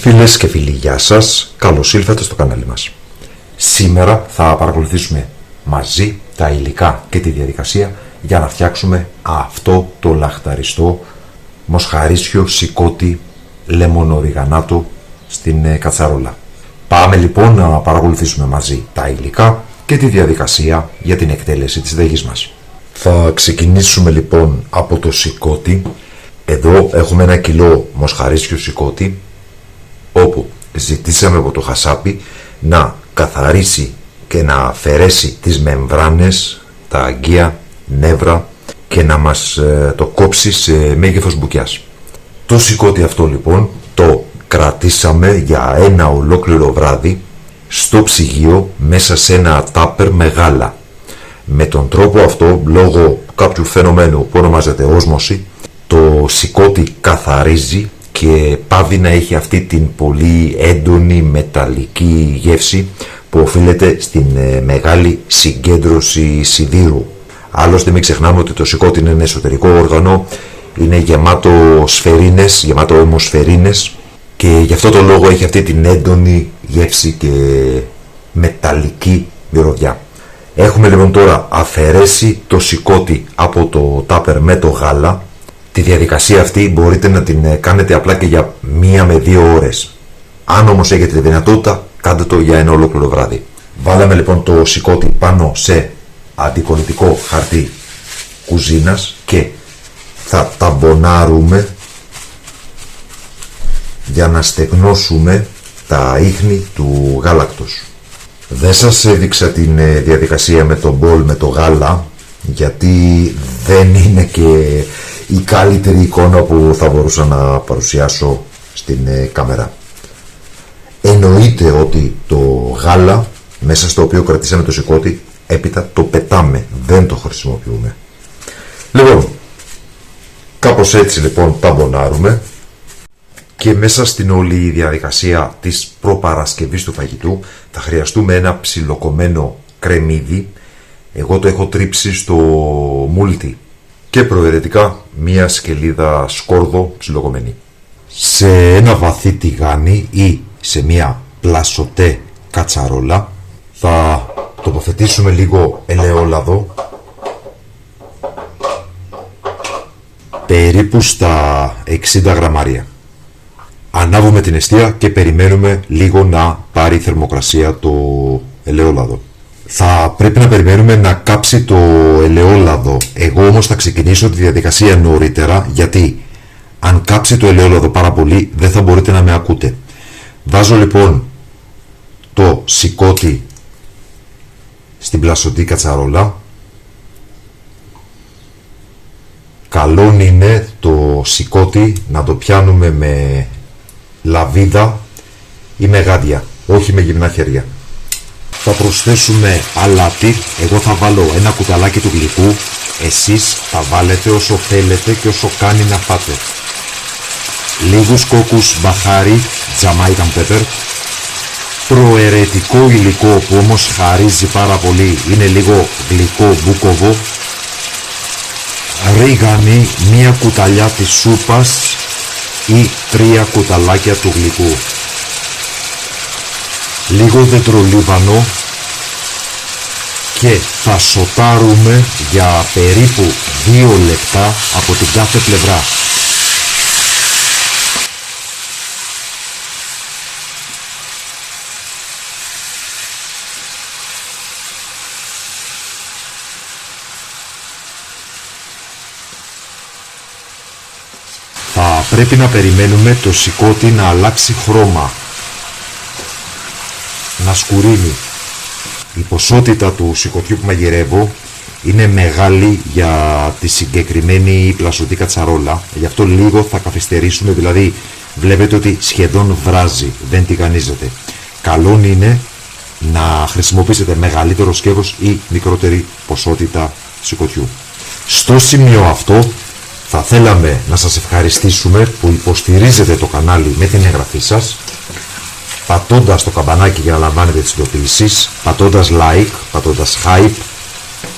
Φίλες και φίλοι, γεια σας, καλώς ήλθατε στο κανάλι μας. Σήμερα θα παρακολουθήσουμε μαζί τα υλικά και τη διαδικασία για να φτιάξουμε αυτό το λαχταριστό μοσχαρίσιο σηκώτη λεμονοριγανάτο στην κατσαρόλα. Πάμε λοιπόν να παρακολουθήσουμε μαζί τα υλικά και τη διαδικασία για την εκτέλεση της συνταγής μας. Θα ξεκινήσουμε λοιπόν από το σηκώτη. Εδώ έχουμε 1 κιλό μοσχαρίσιο σηκώτη, όπου ζητήσαμε από το χασάπι να καθαρίσει και να αφαιρέσει τις μεμβράνες, τα αγκία, νεύρα και να μας το κόψει σε μέγεθος μπουκιάς. Το σηκώτη αυτό λοιπόν το κρατήσαμε για 1 ολόκληρο βράδυ στο ψυγείο μέσα σε ένα τάπερ με γάλα. Με τον τρόπο αυτό, λόγω κάποιου φαινομένου που ονομάζεται όσμωση, το σηκώτη καθαρίζει και πάβει να έχει αυτή την πολύ έντονη μεταλλική γεύση που οφείλεται στην μεγάλη συγκέντρωση σιδήρου. Άλλωστε μην ξεχνάμε ότι το σηκώτη είναι ένα εσωτερικό όργανο, είναι γεμάτο σφαιρίνες, γεμάτο αιμοσφαιρίνες, και γι' αυτό το λόγο έχει αυτή την έντονη γεύση και μεταλλική μυρωδιά. Έχουμε λοιπόν τώρα αφαιρέσει το σηκώτη από το τάπερ με το γάλα. Τη διαδικασία αυτή μπορείτε να την κάνετε απλά και για 1 με 2 ώρες. Αν όμως έχετε τη δυνατότητα, κάντε το για 1 ολόκληρο βράδυ. Βάλαμε λοιπόν το σηκώτη πάνω σε αντικολλητικό χαρτί κουζίνας και θα ταμπονάρουμε για να στεγνώσουμε τα ίχνη του γάλακτος. Δεν σας έδειξα την διαδικασία με το μπολ με το γάλα, γιατί δεν είναι και η καλύτερη εικόνα που θα μπορούσα να παρουσιάσω στην κάμερα. Εννοείται ότι το γάλα μέσα στο οποίο κρατήσαμε το σηκώτη έπειτα το πετάμε, δεν το χρησιμοποιούμε. Λοιπόν, κάπως έτσι λοιπόν ταμπονάρουμε και μέσα στην όλη διαδικασία της προπαρασκευής του φαγητού θα χρειαστούμε ένα ψιλοκομμένο κρεμμύδι. Εγώ το έχω τρίψει στο μούλτι και προαιρετικά 1 σκελίδα σκόρδο ψιλοκομμένη. Σε ένα βαθύ τηγάνι ή σε 1 πλασοτέ κατσαρόλα θα τοποθετήσουμε λίγο ελαιόλαδο, περίπου στα 60 γραμμάρια. Ανάβουμε την εστία και περιμένουμε λίγο να πάρει θερμοκρασία το ελαιόλαδο. Θα πρέπει να περιμένουμε να κάψει το ελαιόλαδο. Εγώ όμως θα ξεκινήσω τη διαδικασία νωρίτερα, γιατί αν κάψει το ελαιόλαδο πάρα πολύ δεν θα μπορείτε να με ακούτε. Βάζω λοιπόν το σηκώτη στην πλασωτή κατσαρόλα. Καλό είναι το σηκώτη να το πιάνουμε με λαβίδα ή με γάντια, όχι με γυμνά χέρια. Θα προσθέσουμε αλάτι. Εγώ θα βάλω 1 κουταλάκι του γλυκού. Εσείς θα βάλετε όσο θέλετε και όσο κάνει να φάτε. Λίγους κόκκους μπαχάρι, Jamaican pepper. Προαιρετικό υλικό που όμως χαρίζει πάρα πολύ είναι λίγο γλυκό μπούκοβο. Ρίγανη, 1 κουταλιά της σούπας ή 3 κουταλάκια του γλυκού. Λίγο δεντρολίβανο και θα σοτάρουμε για περίπου 2 λεπτά από την κάθε πλευρά. Θα πρέπει να περιμένουμε το σηκώτη να αλλάξει χρώμα, να σκουρίνει. Η ποσότητα του σηκωτιού που μαγειρεύω είναι μεγάλη για τη συγκεκριμένη πλασωτή κατσαρόλα, γι' αυτό λίγο θα καθυστερήσουμε, δηλαδή βλέπετε ότι σχεδόν βράζει, δεν τηγανίζεται. Καλό είναι να χρησιμοποιήσετε μεγαλύτερο σκεύος ή μικρότερη ποσότητα σηκωτιού. Στο σημείο αυτό θα θέλαμε να σας ευχαριστήσουμε που υποστηρίζετε το κανάλι με την εγγραφή σας, πατώντας το καμπανάκι για να λαμβάνετε τις ειδοποιήσεις, πατώντας like, πατώντας hype,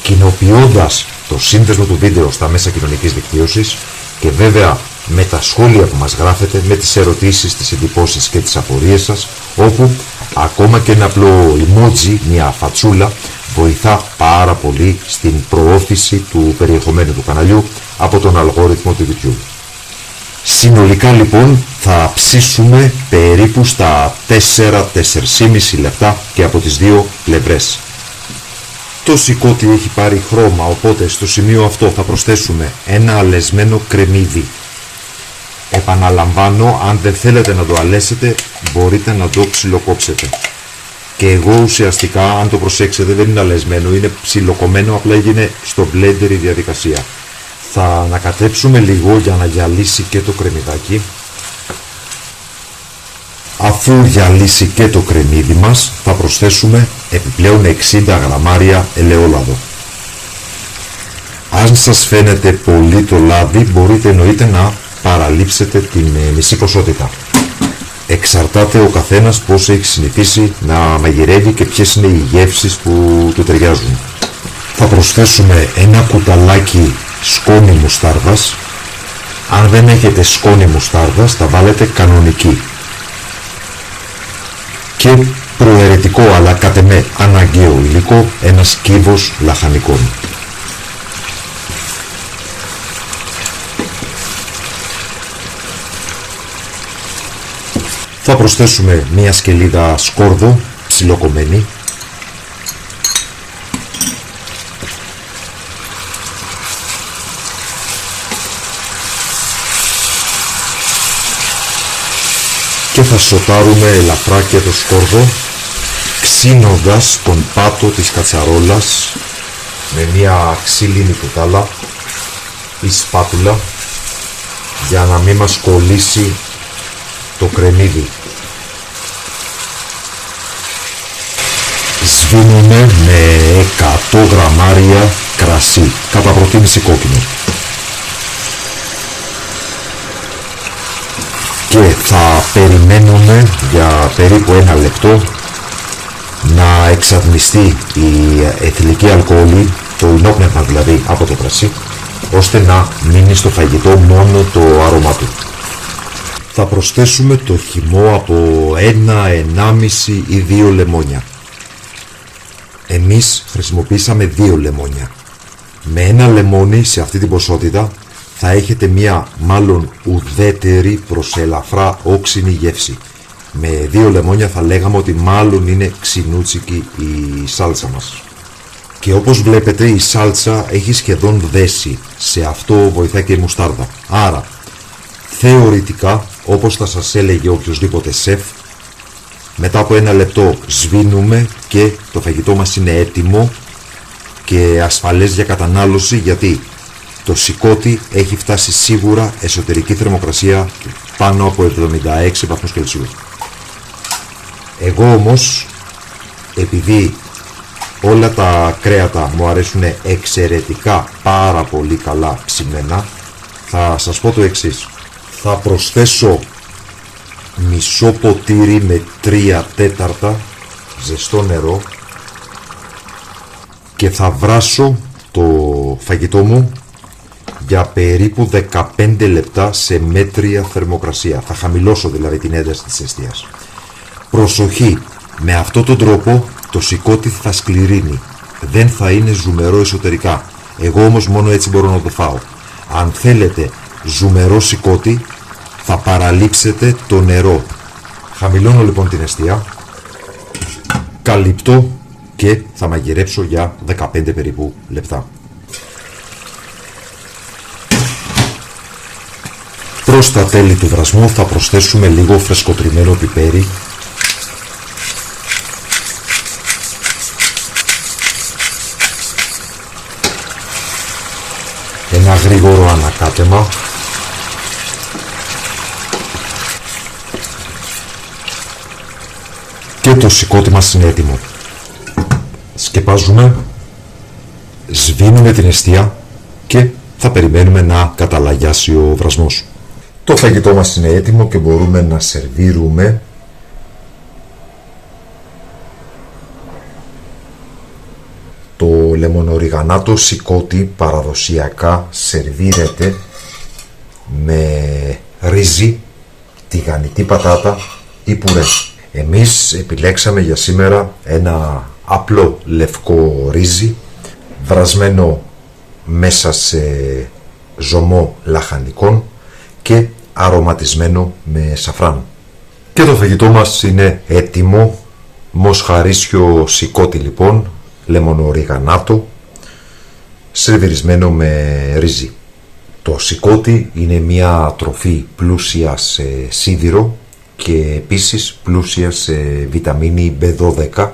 κοινοποιώντας το σύνδεσμο του βίντεο στα μέσα κοινωνικής δικτύωσης Και βέβαια με τα σχόλια που μας γράφετε, με τις ερωτήσεις, τις εντυπώσεις και τις απορίες σας, όπου ακόμα και ένα απλό emoji, μια φατσούλα, βοηθά πάρα πολύ στην προώθηση του περιεχομένου του καναλιού από τον αλγόριθμο του YouTube. Συνολικά λοιπόν θα ψήσουμε περίπου στα 4-4,5 λεπτά και από τις δύο πλευρές. Το σηκώτη έχει πάρει χρώμα, οπότε στο σημείο αυτό θα προσθέσουμε ένα αλεσμένο κρεμμύδι. Επαναλαμβάνω, αν δεν θέλετε να το αλέσετε, μπορείτε να το ψιλοκόψετε. Και εγώ ουσιαστικά, αν το προσέξετε, δεν είναι αλεσμένο, είναι ψιλοκομμένο, απλά έγινε στο blender η διαδικασία. Θα ανακατέψουμε λίγο για να γυαλίσει και το κρεμμυδάκι. Αφού γυαλίσει και το κρεμμύδι μας, θα προσθέσουμε επιπλέον 60 γραμμάρια ελαιόλαδο. Αν σας φαίνεται πολύ το λάδι, μπορείτε εννοείται να παραλείψετε την μισή ποσότητα. Εξαρτάται ο καθένας πώς έχει συνηθίσει να μαγειρεύει και ποιες είναι οι γεύσεις που του ταιριάζουν. Θα προσθέσουμε ένα κουταλάκι σκόνη μουστάρδας. Αν δεν έχετε σκόνη μουστάρδας, θα βάλετε κανονική. Και προαιρετικό, αλλά κατ' εμέ αναγκαίο υλικό, ένας κύβος λαχανικών. Θα προσθέσουμε μία σκελίδα σκόρδο ψιλοκομμένη. Και θα σοτάρουμε ελαφρά και το σκόρδο, ξύνοντας τον πάτο της κατσαρόλας με μία ξύλινη κουτάλα ή σπάτουλα για να μην μας κολλήσει το κρεμμύδι. Σβήνουμε με 100 γραμμάρια κρασί, κατά προτίμηση κόκκινο. Και θα περιμένουμε για περίπου 1 λεπτό να εξατμιστεί η εθιλική αλκοόλη, το ινόπνευμα δηλαδή από το κρασί, ώστε να μείνει στο φαγητό μόνο το άρωμά του. Θα προσθέσουμε το χυμό από 1, 1,5 ή 2 λεμόνια. Εμείς χρησιμοποίησαμε 2 λεμόνια. Με 1 λεμόνι σε αυτή την ποσότητα θα έχετε μία μάλλον ουδέτερη προς ελαφρά όξινη γεύση. Με 2 λεμόνια θα λέγαμε ότι μάλλον είναι ξινούτσικη η σάλτσα μας. Και όπως βλέπετε η σάλτσα έχει σχεδόν δέσει, σε αυτό βοηθάει και η μουστάρδα. Άρα θεωρητικά, όπως θα σας έλεγε οποιοσδήποτε σεφ, μετά από 1 λεπτό σβήνουμε και το φαγητό μας είναι έτοιμο και ασφαλές για κατανάλωση, γιατί το σηκώτη έχει φτάσει σίγουρα εσωτερική θερμοκρασία πάνω από 76 βαθμούς Κελσίου. Εγώ όμως, επειδή όλα τα κρέατα μου αρέσουν εξαιρετικά πάρα πολύ καλά ψημένα, θα σας πω το εξής. Θα προσθέσω μισό ποτήρι με 3/4 ζεστό νερό και θα βράσω το φαγητό μου για περίπου 15 λεπτά σε μέτρια θερμοκρασία. Θα χαμηλώσω δηλαδή την ένταση της εστίας. Προσοχή, με αυτόν τον τρόπο το σηκώτη θα σκληρύνει. Δεν θα είναι ζουμερό εσωτερικά. Εγώ όμως μόνο έτσι μπορώ να το φάω. Αν θέλετε ζουμερό σηκώτη, θα παραλείψετε το νερό. Χαμηλώνω λοιπόν την εστία, καλύπτω και θα μαγειρέψω για 15 περίπου λεπτά. Προς τα τέλη του βρασμού θα προσθέσουμε λίγο φρεσκοτριμμένο πιπέρι, ένα γρήγορο ανακάτεμα και το σηκώτη μας είναι έτοιμο. Σκεπάζουμε, σβήνουμε την εστία και θα περιμένουμε να καταλαγιάσει ο βρασμός. Το φαγητό μας είναι έτοιμο και μπορούμε να σερβίρουμε. Το λεμονοριγανάτο σηκώτη παραδοσιακά σερβίρεται με ρύζι, τηγανιτή πατάτα ή πουρέ. Εμείς επιλέξαμε για σήμερα ένα απλό λευκό ρύζι βρασμένο μέσα σε ζωμό λαχανικών και αρωματισμένο με σαφράν. Και το φαγητό μας είναι έτοιμο. Μοσχαρίσιο σηκώτη λοιπόν, λεμονοριγανάτο, σερβιρισμένο με ρύζι. Το σηκώτη είναι μια τροφή πλούσια σε σίδηρο και επίσης πλούσια σε βιταμίνη B12,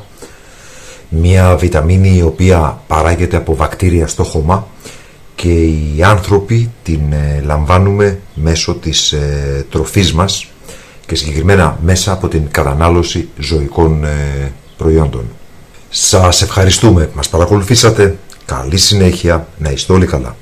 μια βιταμίνη η οποία παράγεται από βακτήρια στο χώμα και οι άνθρωποι την λαμβάνουμε μέσω της τροφής μας και συγκεκριμένα μέσα από την κατανάλωση ζωικών προϊόντων. Σας ευχαριστούμε που μας παρακολουθήσατε. Καλή συνέχεια, να είστε όλοι καλά.